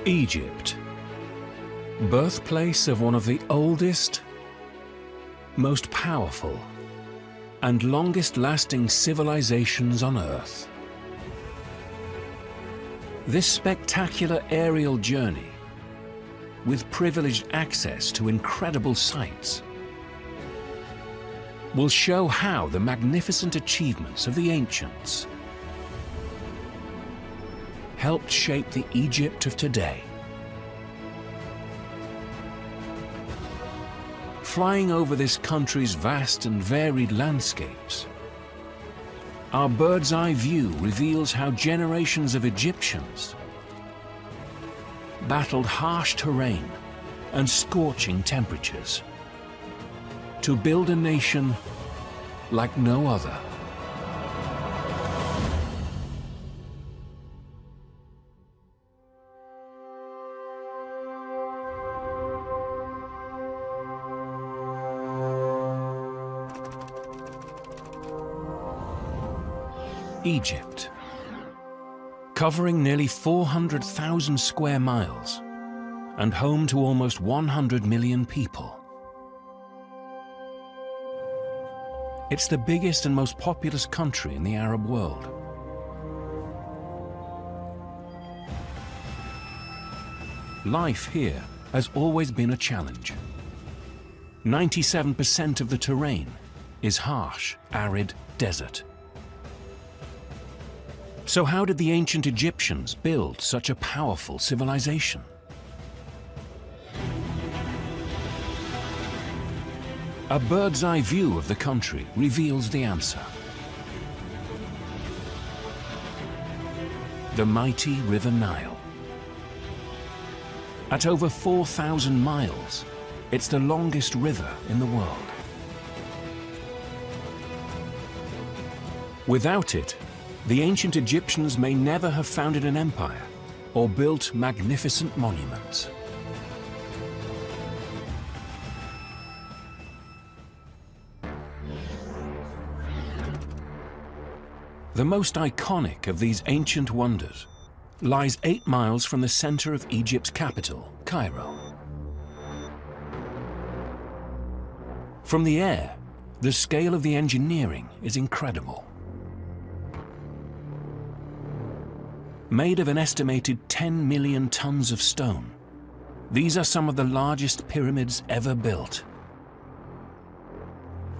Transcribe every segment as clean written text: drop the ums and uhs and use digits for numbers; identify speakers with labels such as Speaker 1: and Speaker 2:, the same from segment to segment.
Speaker 1: Egypt, birthplace of one of the oldest, most powerful, and longest-lasting civilizations on Earth. This spectacular aerial journey, with privileged access to incredible sights, will show how the magnificent achievements of the ancients helped shape the Egypt of today. Flying over this country's vast and varied landscapes, our bird's-eye view reveals how generations of Egyptians battled harsh terrain and scorching temperatures to build a nation like no other. Egypt, covering nearly 400,000 square miles and home to almost 100 million people. It's the biggest and most populous country in the Arab world. Life here has always been a challenge. 97% of the terrain is harsh, arid desert. So how did the ancient Egyptians build such a powerful civilization? A bird's-eye view of the country reveals the answer. The mighty River Nile. At over 4,000 miles, it's the longest river in the world. Without it, the ancient Egyptians may never have founded an empire or built magnificent monuments. The most iconic of these ancient wonders lies 8 miles from the center of Egypt's capital, Cairo. From the air, the scale of the engineering is incredible. Made of an estimated 10 million tons of stone, these are some of the largest pyramids ever built.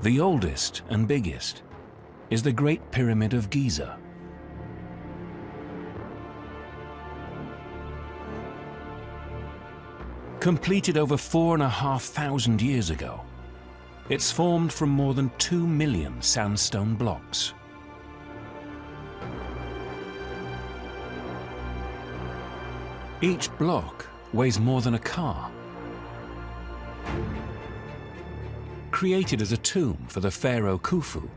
Speaker 1: The oldest and biggest is the Great Pyramid of Giza. Completed over 4,500 years ago, it's formed from more than 2 million sandstone blocks. Each block weighs more than a car. Created as a tomb for the pharaoh Khufu,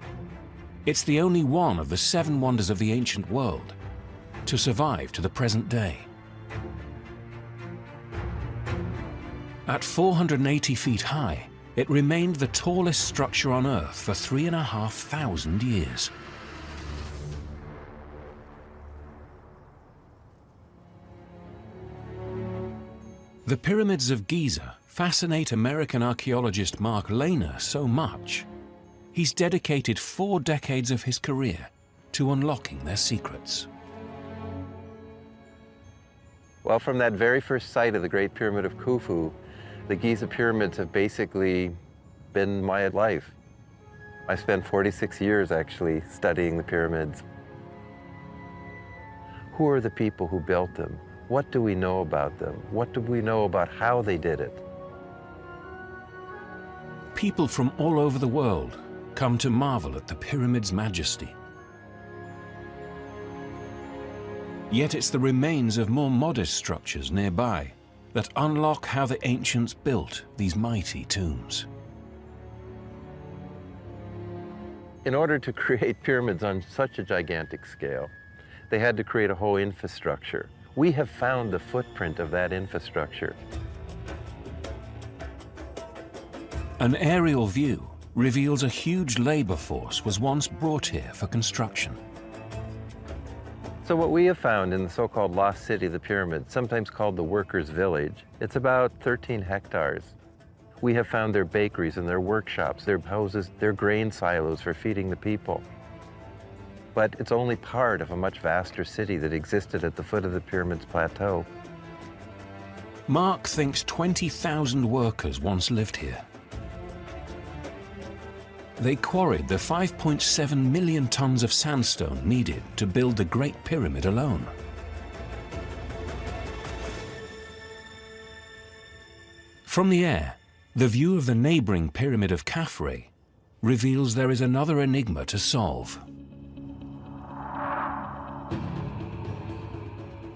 Speaker 1: it's the only one of the 7 wonders of the ancient world to survive to the present day. At 480 feet high, it remained the tallest structure on Earth for 3,500 years. The pyramids of Giza fascinate American archaeologist Mark Lehner so much, he's dedicated 4 decades of his career to unlocking their secrets.
Speaker 2: Well, from that very first site of the Great Pyramid of Khufu, the Giza pyramids have basically been my life. I spent 46 years actually studying the pyramids. Who are the people who built them? What do we know about them? What do we know about how they did it?
Speaker 1: People from all over the world come to marvel at the pyramid's majesty. Yet it's the remains of more modest structures nearby that unlock how the ancients built these mighty tombs.
Speaker 2: In order to create pyramids on such a gigantic scale, they had to create a whole infrastructure. We have found the footprint of that infrastructure.
Speaker 1: An aerial view reveals a huge labor force was once brought here for construction.
Speaker 2: So what we have found in the so-called lost city of the pyramid, sometimes called the workers' village, it's about 13 hectares. We have found their bakeries and their workshops, their houses, their grain silos for feeding the people. But it's only part of a much vaster city that existed at the foot of the pyramid's plateau.
Speaker 1: Mark thinks 20,000 workers once lived here. They quarried the 5.7 million tons of sandstone needed to build the Great Pyramid alone. From the air, the view of the neighboring Pyramid of Khafre reveals there is another enigma to solve.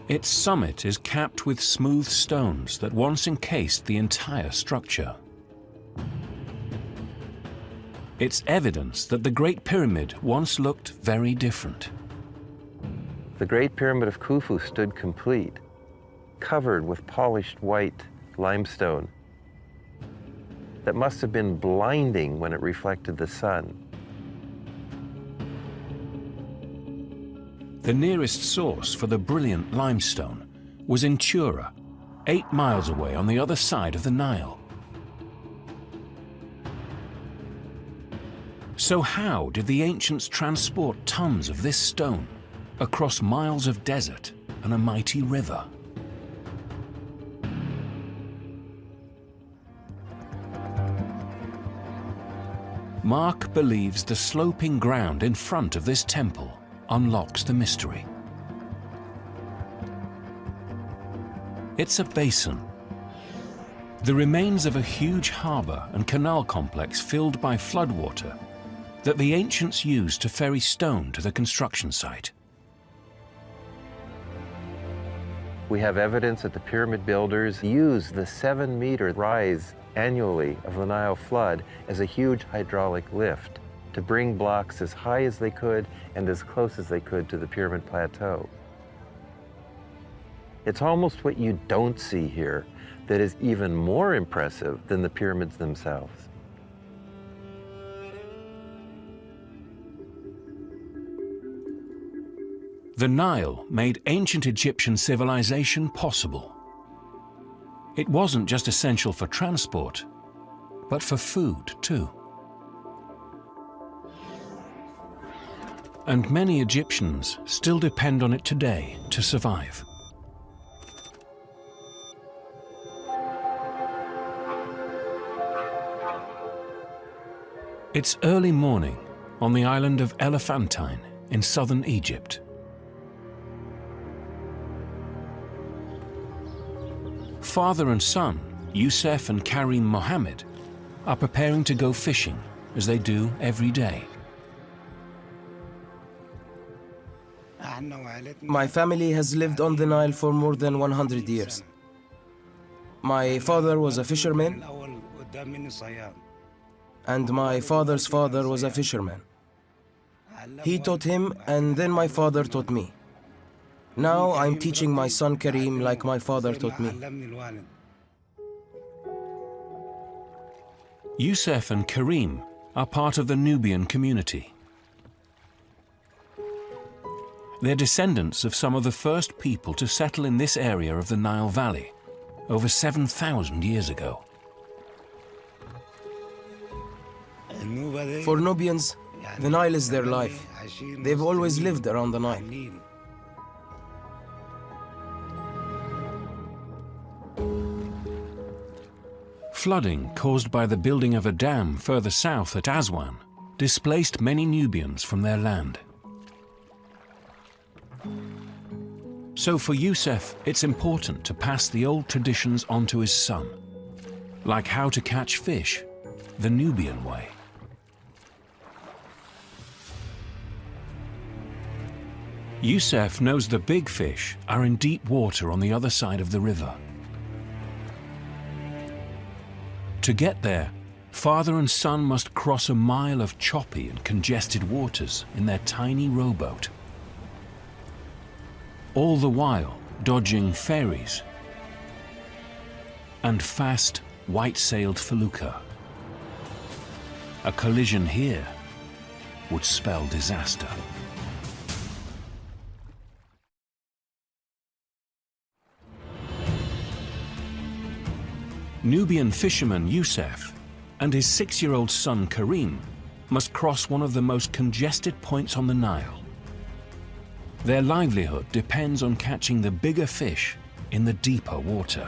Speaker 1: Its summit is capped with smooth stones that once encased the entire structure. It's evidence that the Great Pyramid once looked very different.
Speaker 2: The Great Pyramid of Khufu stood complete, covered with polished white limestone that must have been blinding when it reflected the sun.
Speaker 1: The nearest source for the brilliant limestone was in Chura, 8 miles away on the other side of the Nile. So how did the ancients transport tons of this stone across miles of desert and a mighty river? Mark believes the sloping ground in front of this temple unlocks the mystery. It's a basin, the remains of a huge harbor and canal complex filled by floodwater that the ancients used to ferry stone to the construction site.
Speaker 2: We have evidence that the pyramid builders used the 7-meter rise annually of the Nile flood as a huge hydraulic lift to bring blocks as high as they could and as close as they could to the pyramid plateau. It's almost what you don't see here that is even more impressive than the pyramids themselves.
Speaker 1: The Nile made ancient Egyptian civilization possible. It wasn't just essential for transport, but for food too. And many Egyptians still depend on it today to survive. It's early morning on the island of Elephantine in southern Egypt. Father and son, Youssef and Karim Mohammed, are preparing to go fishing, as they do every day.
Speaker 3: My family has lived on the Nile for more than 100 years. My father was a fisherman, and my father's father was a fisherman. He taught him, and then my father taught me. Now I'm teaching my son Karim like my father taught me.
Speaker 1: Youssef and Karim are part of the Nubian community. They're descendants of some of the first people to settle in this area of the Nile Valley over 7,000 years ago.
Speaker 3: For Nubians, the Nile is their life. They've always lived around the Nile.
Speaker 1: Flooding caused by the building of a dam further south at Aswan displaced many Nubians from their land. So for Youssef, it's important to pass the old traditions on to his son, like how to catch fish the Nubian way. Youssef knows the big fish are in deep water on the other side of the river. To get there, father and son must cross a mile of choppy and congested waters in their tiny rowboat. All the while dodging ferries and fast, white-sailed felucca. A collision here would spell disaster. Nubian fisherman Youssef and his 6-year-old son Karim must cross one of the most congested points on the Nile. Their livelihood depends on catching the bigger fish in the deeper water.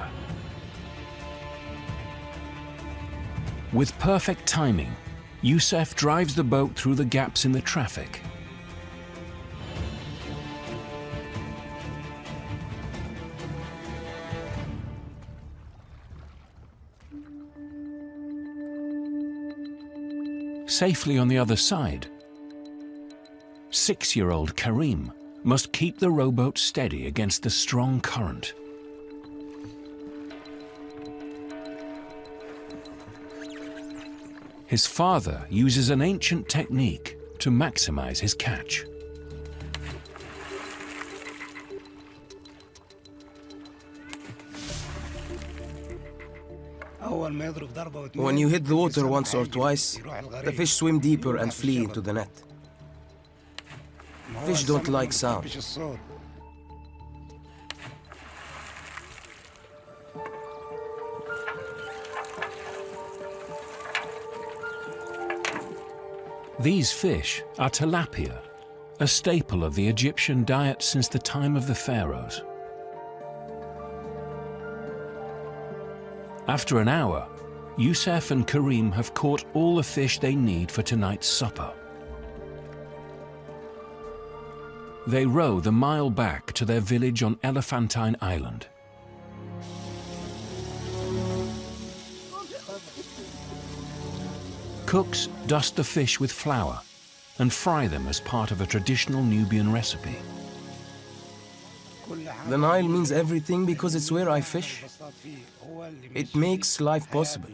Speaker 1: With perfect timing, Youssef drives the boat through the gaps in the traffic. Safely on the other side, 6-year-old Karim must keep the rowboat steady against the strong current. His father uses an ancient technique to maximize his catch.
Speaker 3: When you hit the water once or twice, the fish swim deeper and flee into the net. Fish don't like sound.
Speaker 1: These fish are tilapia, a staple of the Egyptian diet since the time of the pharaohs. After an hour, Youssef and Karim have caught all the fish they need for tonight's supper. They row the mile back to their village on Elephantine Island. Cooks dust the fish with flour and fry them as part of a traditional Nubian recipe.
Speaker 3: The Nile means everything because it's where I fish. It makes life possible.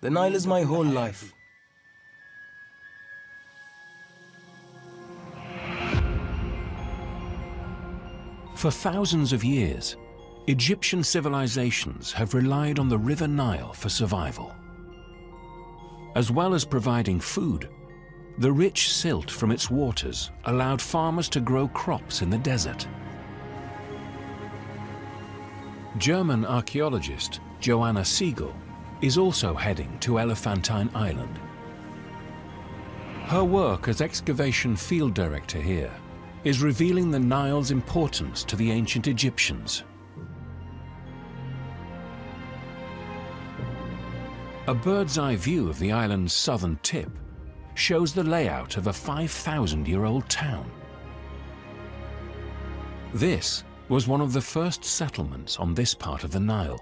Speaker 3: The Nile is my whole life.
Speaker 1: For thousands of years, Egyptian civilizations have relied on the River Nile for survival. As well as providing food, the rich silt from its waters allowed farmers to grow crops in the desert. German archaeologist Joanna Siegel is also heading to Elephantine Island. Her work as excavation field director here is revealing the Nile's importance to the ancient Egyptians. A bird's-eye view of the island's southern tip shows the layout of a 5,000-year-old town. This was one of the first settlements on this part of the Nile.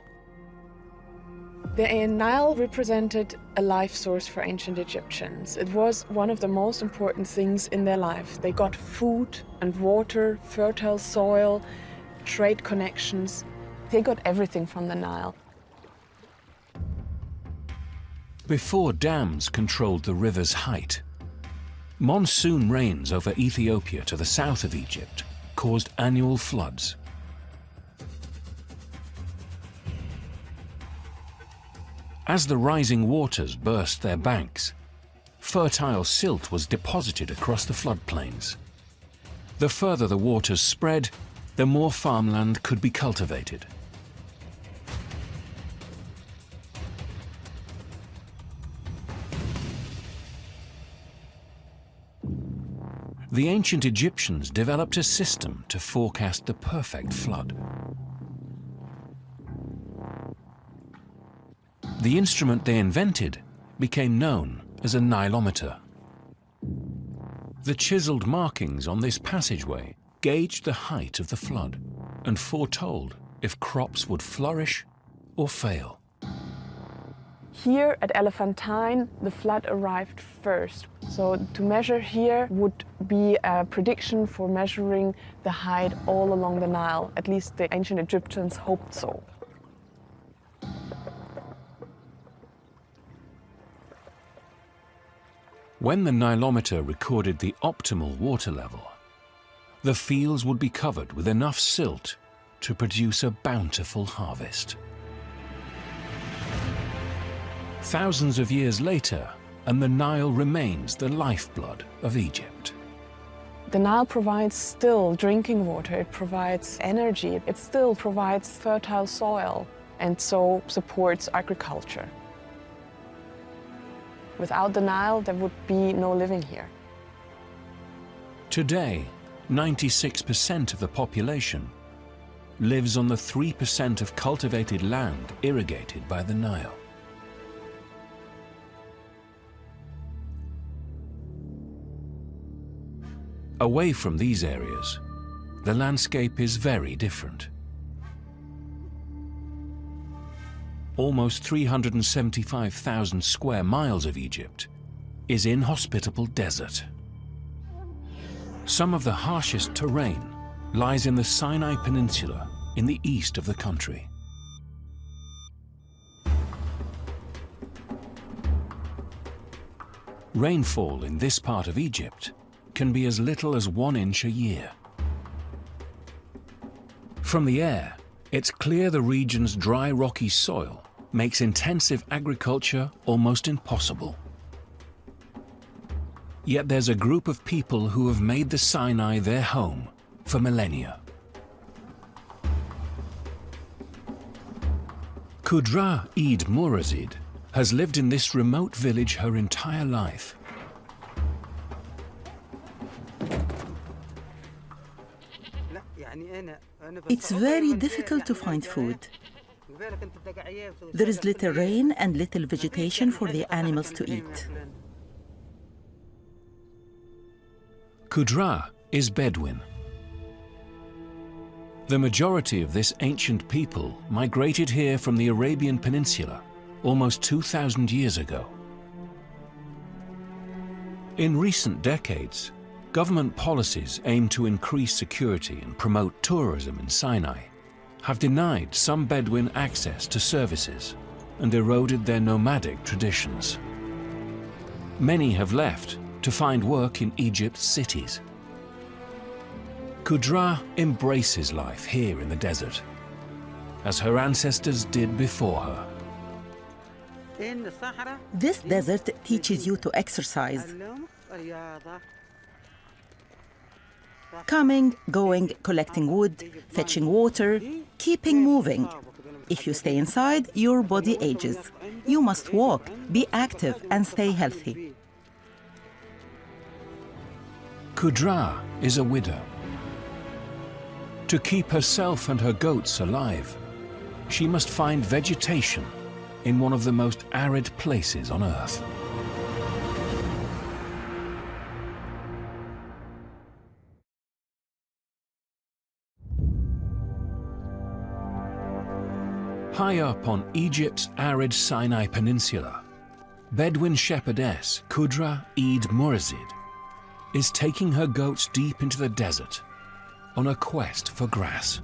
Speaker 4: The Nile represented a life source for ancient Egyptians. It was one of the most important things in their life. They got food and water, fertile soil, trade connections. They got everything from the Nile.
Speaker 1: Before dams controlled the river's height, monsoon rains over Ethiopia to the south of Egypt caused annual floods. As the rising waters burst their banks, fertile silt was deposited across the floodplains. The further the waters spread, the more farmland could be cultivated. The ancient Egyptians developed a system to forecast the perfect flood. The instrument they invented became known as a Nilometer. The chiseled markings on this passageway gauged the height of the flood and foretold if crops would flourish or fail.
Speaker 4: Here at Elephantine, the flood arrived first. So to measure here would be a prediction for measuring the height all along the Nile. At least the ancient Egyptians hoped so.
Speaker 1: When the Nilometer recorded the optimal water level, the fields would be covered with enough silt to produce a bountiful harvest. Thousands of years later, and the Nile remains the lifeblood of Egypt.
Speaker 4: The Nile provides still drinking water, it provides energy, it still provides fertile soil. and so supports agriculture. Without the Nile, there would be no living here.
Speaker 1: Today, 96% of the population lives on the 3% of cultivated land irrigated by the Nile. Away from these areas, the landscape is very different. Almost 375,000 square miles of Egypt is inhospitable desert. Some of the harshest terrain lies in the Sinai Peninsula in the east of the country. Rainfall in this part of Egypt can be as little as 1 inch a year. From the air, it's clear the region's dry, rocky soil makes intensive agriculture almost impossible. Yet there's a group of people who have made the Sinai their home for millennia. Qudra Eid Murazid has lived in this remote village her entire life.
Speaker 5: It's very difficult to find food. There is little rain and little vegetation for the animals to eat.
Speaker 1: Qudra is Bedouin. The majority of this ancient people migrated here from the Arabian Peninsula almost 2,000 years ago. In recent decades, government policies aimed to increase security and promote tourism in Sinai have denied some Bedouin access to services and eroded their nomadic traditions. Many have left to find work in Egypt's cities. Qudra embraces life here in the desert, as her ancestors did before her.
Speaker 5: This desert teaches you to exercise. Coming, going, collecting wood, fetching water, keeping moving. If you stay inside, your body ages. You must walk, be active, and stay healthy.
Speaker 1: Qudra is a widow. To keep herself and her goats alive, she must find vegetation in one of the most arid places on Earth. High up on Egypt's arid Sinai Peninsula, Bedouin shepherdess Qudra Eid Murazid is taking her goats deep into the desert on a quest for grass.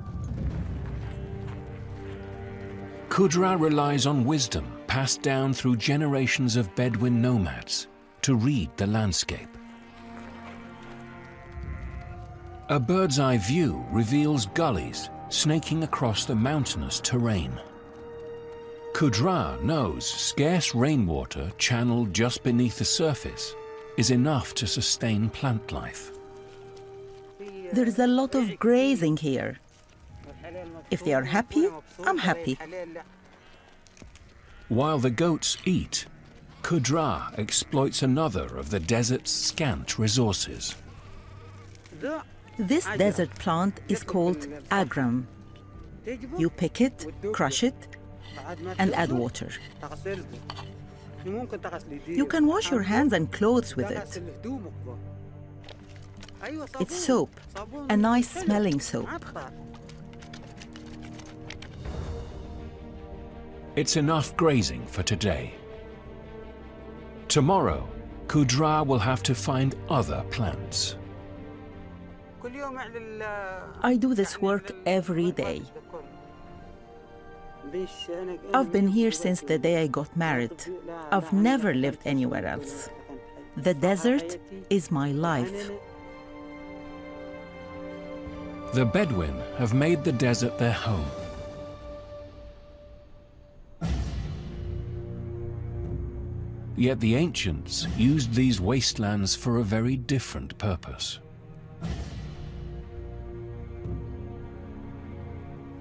Speaker 1: Qudra relies on wisdom passed down through generations of Bedouin nomads to read the landscape. A bird's-eye view reveals gullies snaking across the mountainous terrain. Qudra knows scarce rainwater channeled just beneath the surface is enough to sustain plant life.
Speaker 5: There is a lot of grazing here. If they are happy, I'm happy.
Speaker 1: While the goats eat, Qudra exploits another of the desert's scant resources.
Speaker 5: This desert plant is called agram. You pick it, crush it, and add water. You can wash your hands and clothes with it. It's soap, a nice smelling soap.
Speaker 1: It's enough grazing for today. Tomorrow, Qudra will have to find other plants.
Speaker 5: I do this work every day. I've been here since the day I got married. I've never lived anywhere else. The desert is my life.
Speaker 1: The Bedouin have made the desert their home. Yet the ancients used these wastelands for a very different purpose.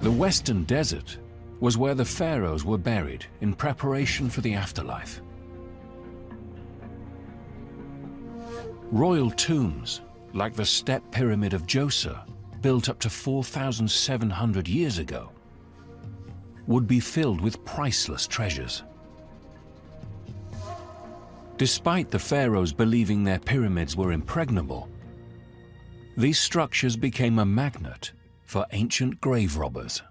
Speaker 1: The Western Desert was where the pharaohs were buried in preparation for the afterlife. Royal tombs, like the Step Pyramid of Djoser, built up to 4,700 years ago, would be filled with priceless treasures. Despite the pharaohs believing their pyramids were impregnable, these structures became a magnet for ancient grave robbers.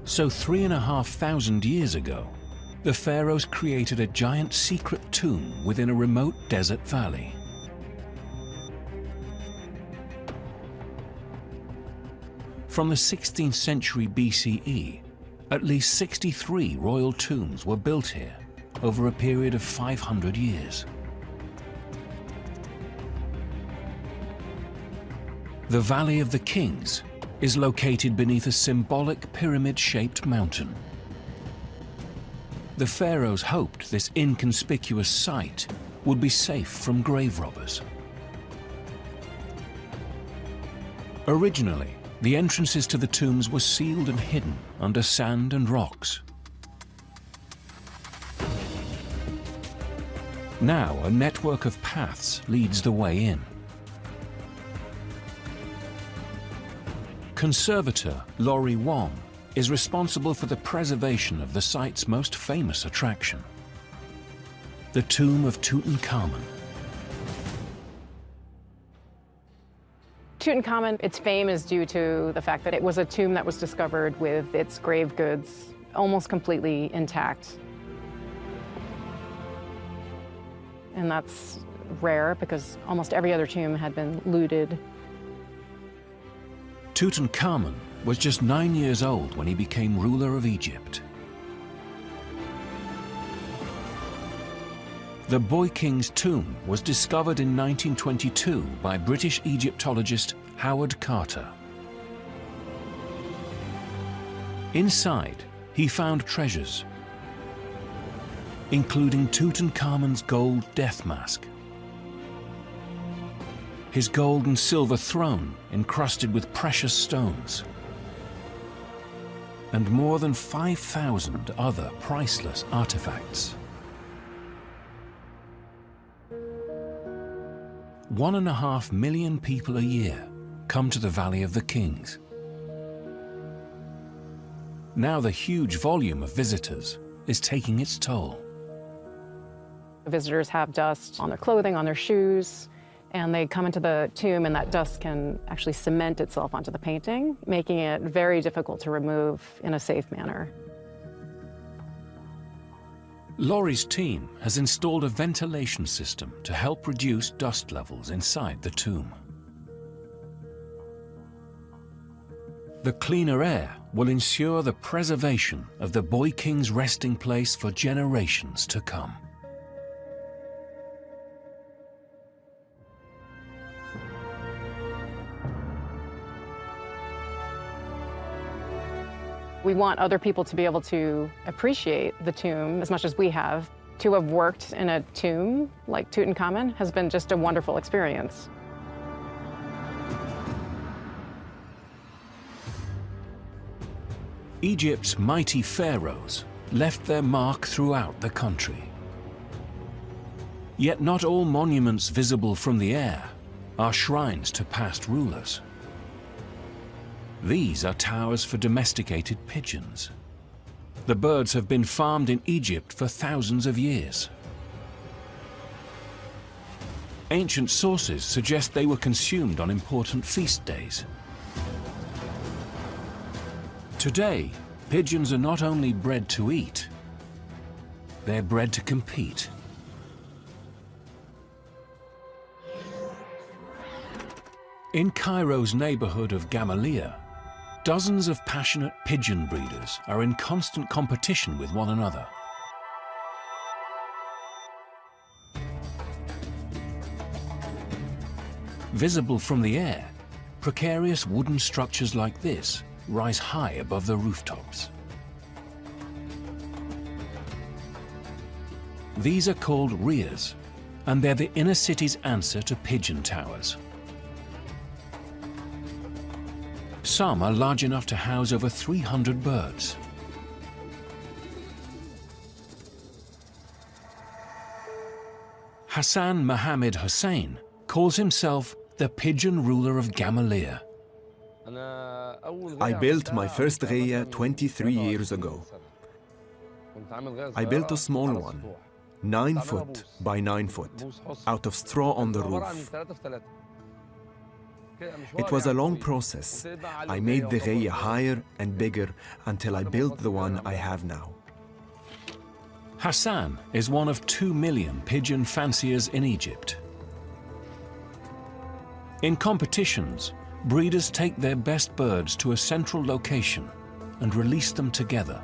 Speaker 1: So 3,500 years ago, the pharaohs created a giant secret tomb within a remote desert valley. From the 16th century BCE, at least 63 royal tombs were built here over a period of 500 years. The Valley of the Kings is located beneath a symbolic pyramid-shaped mountain. The pharaohs hoped this inconspicuous site would be safe from grave robbers. Originally, the entrances to the tombs were sealed and hidden under sand and rocks. Now, a network of paths leads the way in. Conservator Laurie Wong is responsible for the preservation of the site's most famous attraction, the tomb of Tutankhamun.
Speaker 6: Tutankhamun, its fame is due to the fact that it was a tomb that was discovered with its grave goods almost completely intact. And that's rare because almost every other tomb had been looted.
Speaker 1: Tutankhamun was just 9 years old when he became ruler of Egypt. The Boy King's tomb was discovered in 1922 by British Egyptologist Howard Carter. Inside, he found treasures, including Tutankhamun's gold death mask, his gold and silver throne encrusted with precious stones, and more than 5,000 other priceless artifacts. 1.5 million people a year come to the Valley of the Kings. Now the huge volume of visitors is taking its toll.
Speaker 6: Visitors have dust on their clothing, on their shoes, and they come into the tomb and that dust can actually cement itself onto the painting, making it very difficult to remove in a safe manner.
Speaker 1: Laurie's team has installed a ventilation system to help reduce dust levels inside the tomb. The cleaner air will ensure the preservation of the Boy King's resting place for generations to come.
Speaker 6: We want other people to be able to appreciate the tomb as much as we have. To have worked in a tomb like Tutankhamun has been just a wonderful experience.
Speaker 1: Egypt's mighty pharaohs left their mark throughout the country. Yet not all monuments visible from the air are shrines to past rulers. These are towers for domesticated pigeons. The birds have been farmed in Egypt for thousands of years. Ancient sources suggest they were consumed on important feast days. Today, pigeons are not only bred to eat, they're bred to compete. In Cairo's neighborhood of Gamaliel, dozens of passionate pigeon breeders are in constant competition with one another. Visible from the air, precarious wooden structures like this rise high above the rooftops. These are called rheas, and they're the inner city's answer to pigeon towers. Some are large enough to house over 300 birds. Hassan Mohammed Hussein calls himself the pigeon ruler of Gamaliel.
Speaker 7: I built my first gheya 23 years ago. I built a small one, 9 foot by 9 foot, out of straw on the roof. It was a long process. I made the gheya higher and bigger until I built the one I have now.
Speaker 1: Hassan is one of 2 million pigeon fanciers in Egypt. In competitions, breeders take their best birds to a central location and release them together.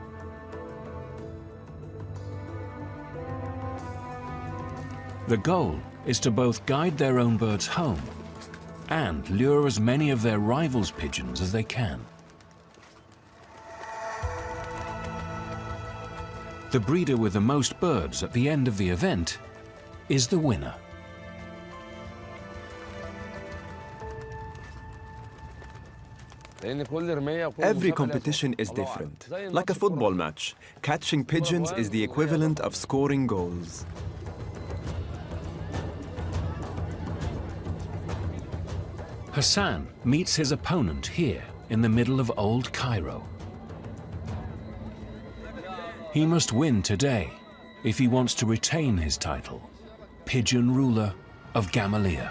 Speaker 1: The goal is to both guide their own birds home and lure as many of their rivals' pigeons as they can. The breeder with the most birds at the end of the event is the winner.
Speaker 7: Every competition is different, like a football match. Catching pigeons is the equivalent of scoring goals.
Speaker 1: Hassan meets his opponent here in the middle of Old Cairo. He must win today if he wants to retain his title, Pigeon Ruler of Gamaliel.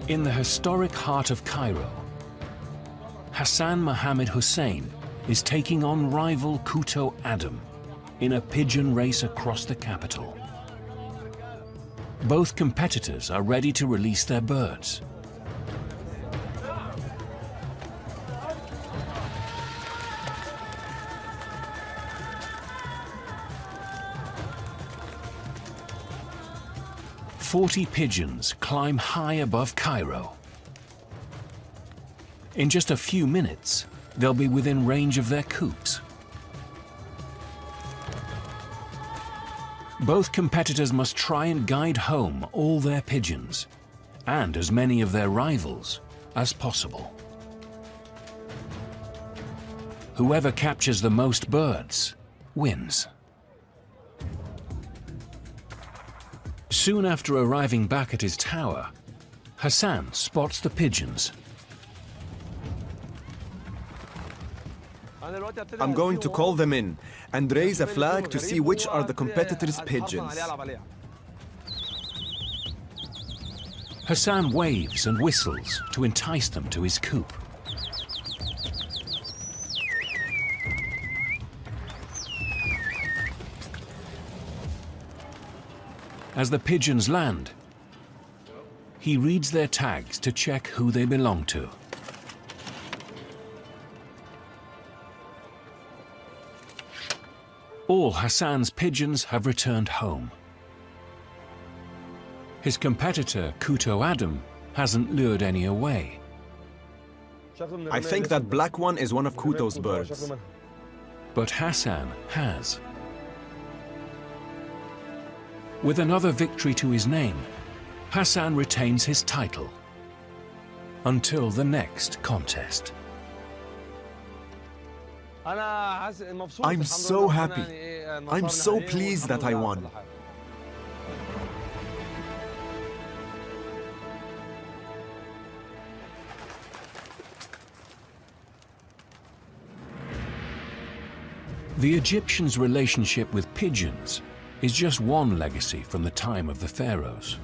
Speaker 1: In the historic heart of Cairo, Hassan Mohammed Hussein is taking on rival Kuto Adam in a pigeon race across the capital. Both competitors are ready to release their birds. "40 pigeons climb high above Cairo. In just a few minutes, they'll be within range of their coops. Both competitors must try and guide home all their pigeons, and as many of their rivals as possible. Whoever captures the most birds wins. Soon after arriving back at his tower, Hassan spots the pigeons.
Speaker 7: I'm going to call them in and raise a flag to see which are the competitors' pigeons.
Speaker 1: Hassan waves and whistles to entice them to his coop. As the pigeons land, he reads their tags to check who they belong to. All Hassan's pigeons have returned home. His competitor, Kuto Adam, hasn't lured any away.
Speaker 7: I think that black one is one of Kuto's birds.
Speaker 1: But Hassan has. With another victory to his name, Hassan retains his title until the next contest.
Speaker 7: I'm so happy. I'm so pleased that I won.
Speaker 1: The Egyptians' relationship with pigeons is just one legacy from the time of the pharaohs.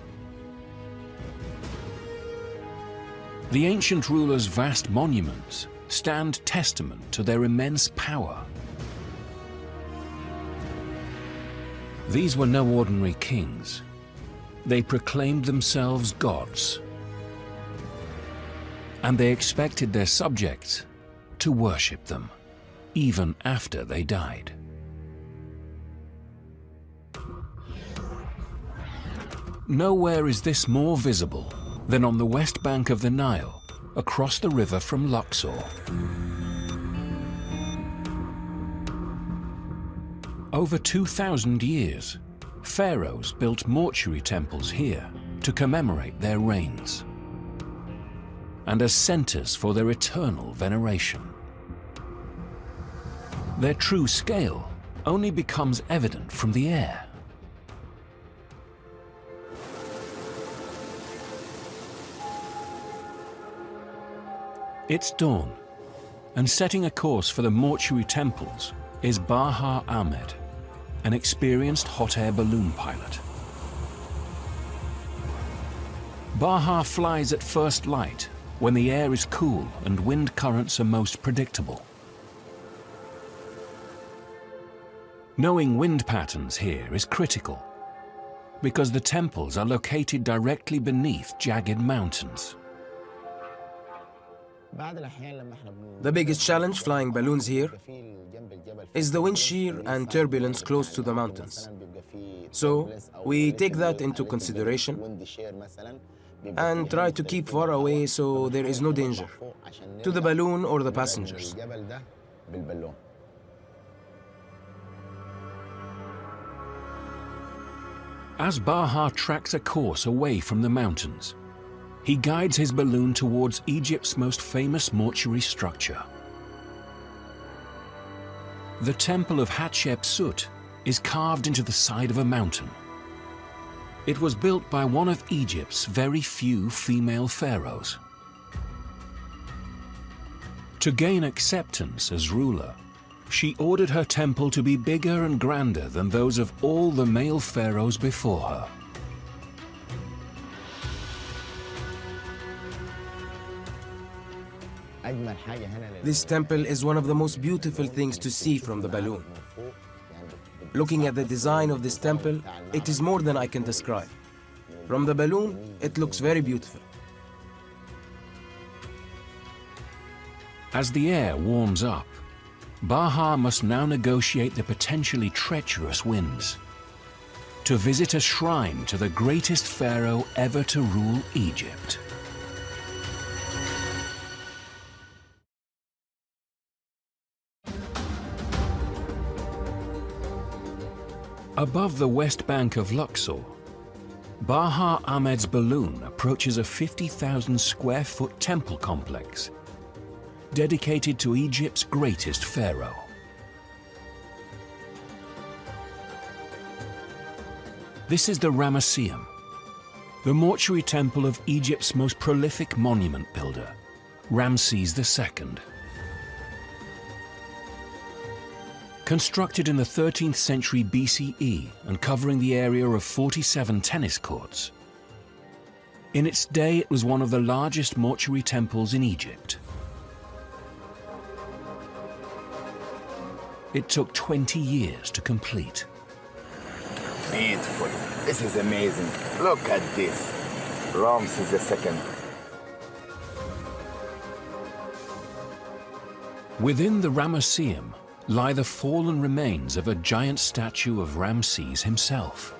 Speaker 1: The ancient rulers' vast monuments stand testament to their immense power. These were no ordinary kings. They proclaimed themselves gods. And they expected their subjects to worship them, even after they died. Nowhere is this more visible than on the west bank of the Nile, across the river from Luxor. Over 2,000 years, Pharaohs built mortuary temples here to commemorate their reigns and as centers for their eternal veneration. Their true scale only becomes evident from the air. It's dawn, and setting a course for the mortuary temples is Baha Ahmed, an experienced hot air balloon pilot. Baha flies at first light when the air is cool and wind currents are most predictable. Knowing wind patterns here is critical because the temples are located directly beneath jagged mountains.
Speaker 3: The biggest challenge flying balloons here is the wind shear and turbulence close to the mountains. So we take that into consideration and try to keep far away so there is no danger to the balloon or the passengers.
Speaker 1: As Baha tracks a course away from the mountains, he guides his balloon towards Egypt's most famous mortuary structure. The Temple of Hatshepsut is carved into the side of a mountain. It was built by one of Egypt's very few female pharaohs. To gain acceptance as ruler, she ordered her temple to be bigger and grander than those of all the male pharaohs before her.
Speaker 3: This temple is one of the most beautiful things to see from the balloon. Looking at the design of this temple, it is more than I can describe. From the balloon, it looks very beautiful.
Speaker 1: As the air warms up, Baha must now negotiate the potentially treacherous winds to visit a shrine to the greatest pharaoh ever to rule Egypt. Above the west bank of Luxor, Baha Ahmed's balloon approaches a 50,000 square foot temple complex dedicated to Egypt's greatest pharaoh. This is the Ramesseum, the mortuary temple of Egypt's most prolific monument builder, Ramses II. Constructed in the 13th century BCE and covering the area of 47 tennis courts, in its day it was one of the largest mortuary temples in Egypt. It took 20 years to complete.
Speaker 8: Beautiful. This is amazing. Look at this. Ramses II.
Speaker 1: Within the Ramesseum lie the fallen remains of a giant statue of Ramses himself.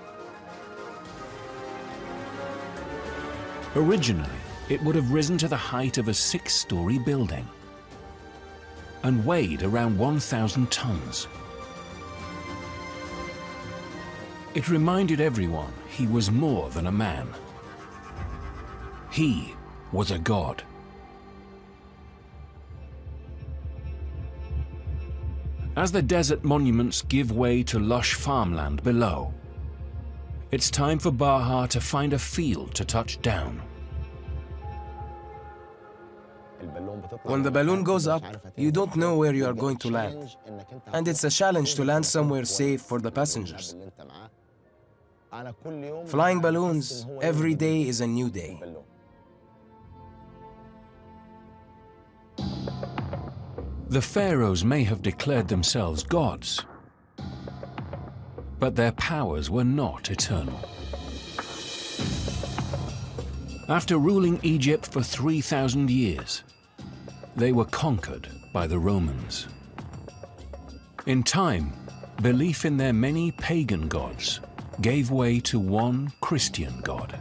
Speaker 1: Originally, it would have risen to the height of a 6-story building and weighed around 1,000 tons. It reminded everyone he was more than a man. He was a god. As the desert monuments give way to lush farmland below, it's time for Baha to find a field to touch down.
Speaker 3: When the balloon goes up, you don't know where you are going to land. And it's a challenge to land somewhere safe for the passengers. Flying balloons, every day is a new day.
Speaker 1: The pharaohs may have declared themselves gods, but their powers were not eternal. After ruling Egypt for 3,000 years, they were conquered by the Romans. In time, belief in their many pagan gods gave way to one Christian god.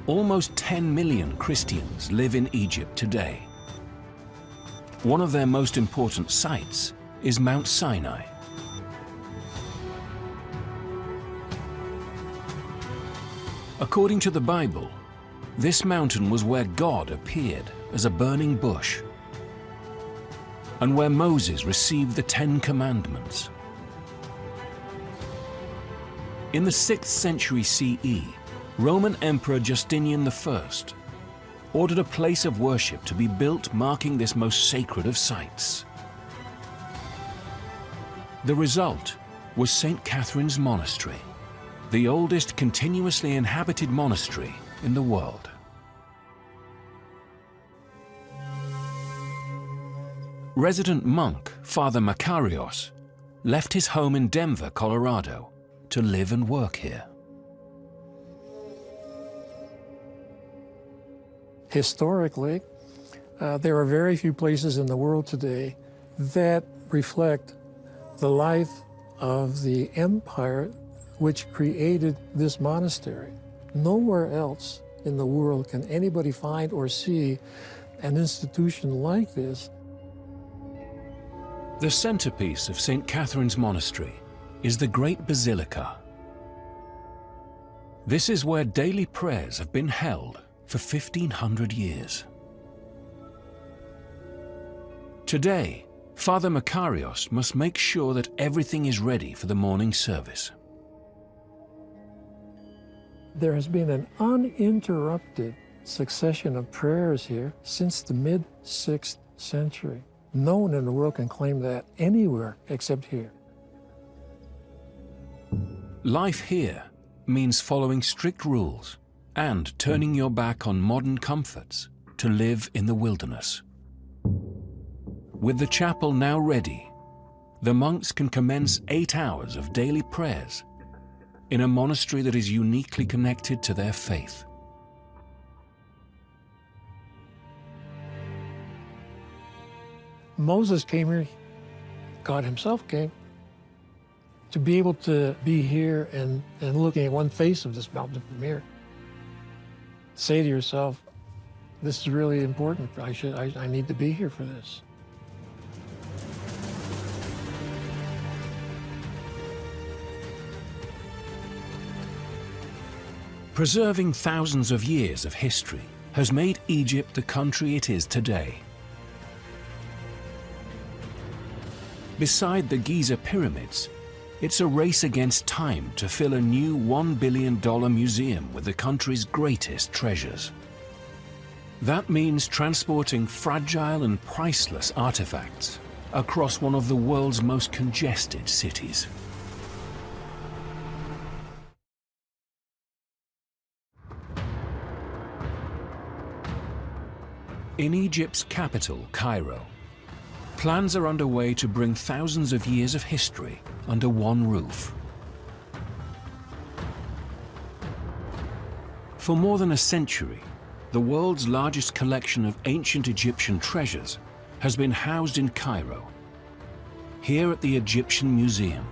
Speaker 1: Almost 10 million Christians live in Egypt today. One of their most important sites is Mount Sinai. According to the Bible, this mountain was where God appeared as a burning bush and where Moses received the 10 Commandments. In the 6th century CE, Roman Emperor Justinian I ordered a place of worship to be built marking this most sacred of sites. The result was St. Catherine's Monastery, the oldest continuously inhabited monastery in the world. Resident monk Father Makarios left his home in Denver, Colorado, to live and work here.
Speaker 9: Historically, there are very few places in the world today that reflect the life of the empire which created this monastery. Nowhere else in the world can anybody find or see an institution like this.
Speaker 1: The centerpiece of St. Catherine's Monastery is the Great Basilica. This is where daily prayers have been held for 1,500 years. Today, Father Makarios must make sure that everything is ready for the morning service.
Speaker 9: There has been an uninterrupted succession of prayers here since the mid-6th century. No one in the world can claim that anywhere except here.
Speaker 1: Life here means following strict rules and turning your back on modern comforts to live in the wilderness. With the chapel now ready, the monks can commence 8 hours of daily prayers in a monastery that is uniquely connected to their faith.
Speaker 9: Moses came here, God himself came, to be able to be here and looking at one face of this mountain from here. Say to yourself, this is really important. I need to be here for this.
Speaker 1: Preserving thousands of years of history has made Egypt the country it is today. Beside the Giza pyramids, it's a race against time to fill a new $1 billion museum with the country's greatest treasures. That means transporting fragile and priceless artifacts across one of the world's most congested cities. In Egypt's capital, Cairo, plans are underway to bring thousands of years of history under one roof. For more than a century, the world's largest collection of ancient Egyptian treasures has been housed in Cairo, here at the Egyptian Museum.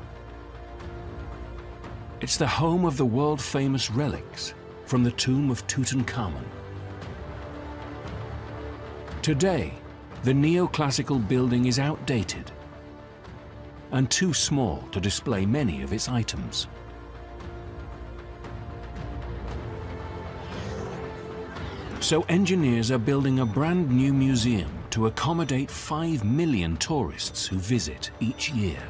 Speaker 1: It's the home of the world-famous relics from the tomb of Tutankhamun. Today, the neoclassical building is outdated and too small to display many of its items. So engineers are building a brand new museum to accommodate 5 million tourists who visit each year.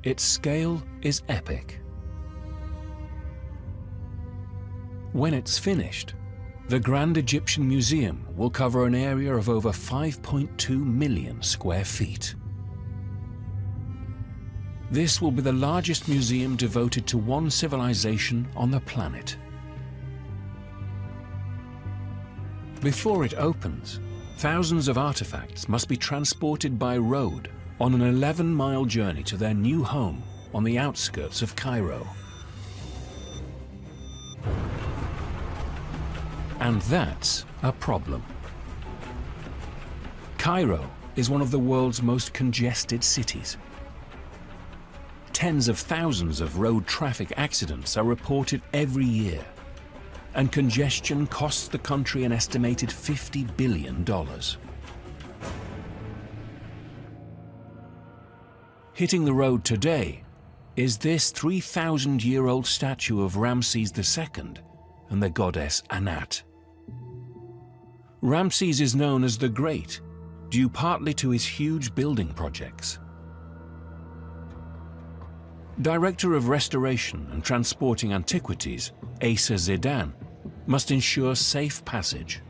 Speaker 1: Its scale is epic. When it's finished, the Grand Egyptian Museum will cover an area of over 5.2 million square feet. This will be the largest museum devoted to one civilization on the planet. Before it opens, thousands of artifacts must be transported by road on an 11-mile journey to their new home on the outskirts of Cairo. And that's a problem. Cairo is one of the world's most congested cities. tens of thousands of road traffic accidents are reported every year, and congestion costs the country an estimated $50 billion. Hitting the road today is this 3,000-year-old statue of Ramses II and the goddess Anat. Ramses is known as the Great, due partly to his huge building projects. Director of Restoration and Transporting Antiquities, Asa Zidane, must ensure safe passage.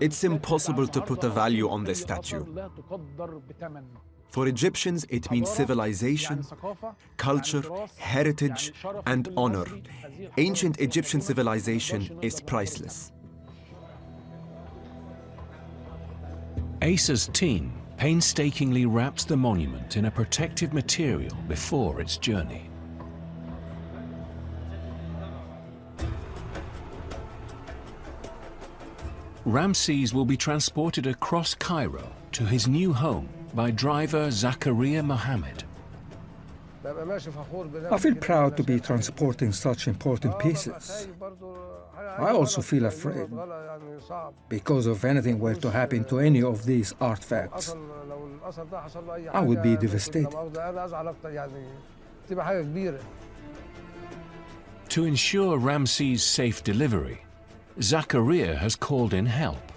Speaker 7: It's impossible to put a value on this statue. For Egyptians, it means civilization, culture, heritage, and honor. Ancient Egyptian civilization is priceless.
Speaker 1: Asa's team painstakingly wraps the monument in a protective material before its journey. Ramses will be transported across Cairo to his new home by driver Zakaria Mohammed.
Speaker 10: I feel proud to be transporting such important pieces. I also feel afraid because if anything were to happen to any of these artifacts, I would be devastated.
Speaker 1: To ensure Ramses' safe delivery, Zakaria has called in help.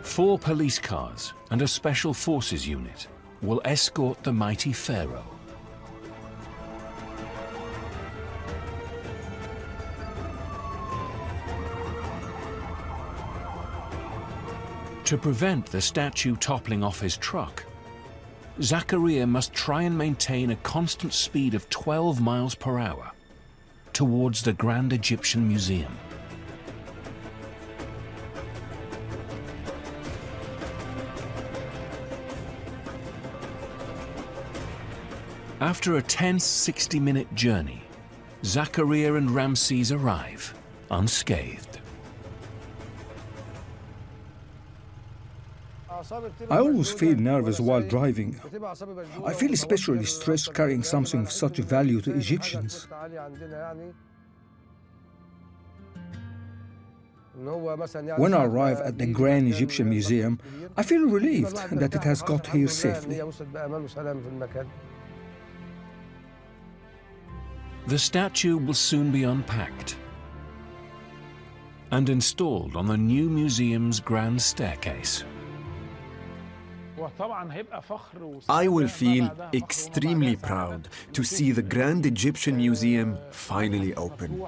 Speaker 1: 4 police cars and a special forces unit will escort the mighty pharaoh. To prevent the statue toppling off his truck, Zakaria must try and maintain a constant speed of 12 miles per hour towards the Grand Egyptian Museum. After a tense 60-minute journey, Zakaria and Ramses arrive unscathed.
Speaker 10: I always feel nervous while driving. I feel especially stressed carrying something of such value to Egyptians. When I arrive at the Grand Egyptian Museum, I feel relieved that it has got here safely.
Speaker 1: The statue will soon be unpacked and installed on the new museum's grand staircase.
Speaker 7: I will feel extremely proud to see the Grand Egyptian Museum finally open,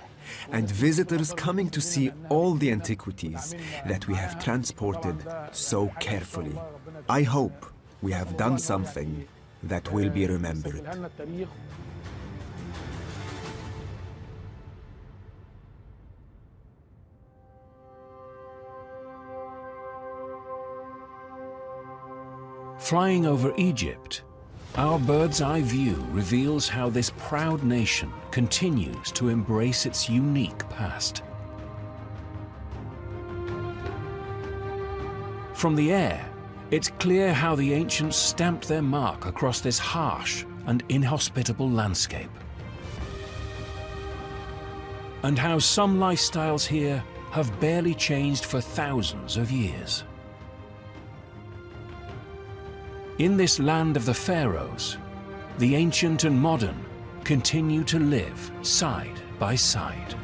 Speaker 7: and visitors coming to see all the antiquities that we have transported so carefully. I hope we have done something that will be remembered.
Speaker 1: Flying over Egypt, our bird's-eye view reveals how this proud nation continues to embrace its unique past. From the air, it's clear how the ancients stamped their mark across this harsh and inhospitable landscape, and how some lifestyles here have barely changed for thousands of years. In this land of the pharaohs, the ancient and modern continue to live side by side.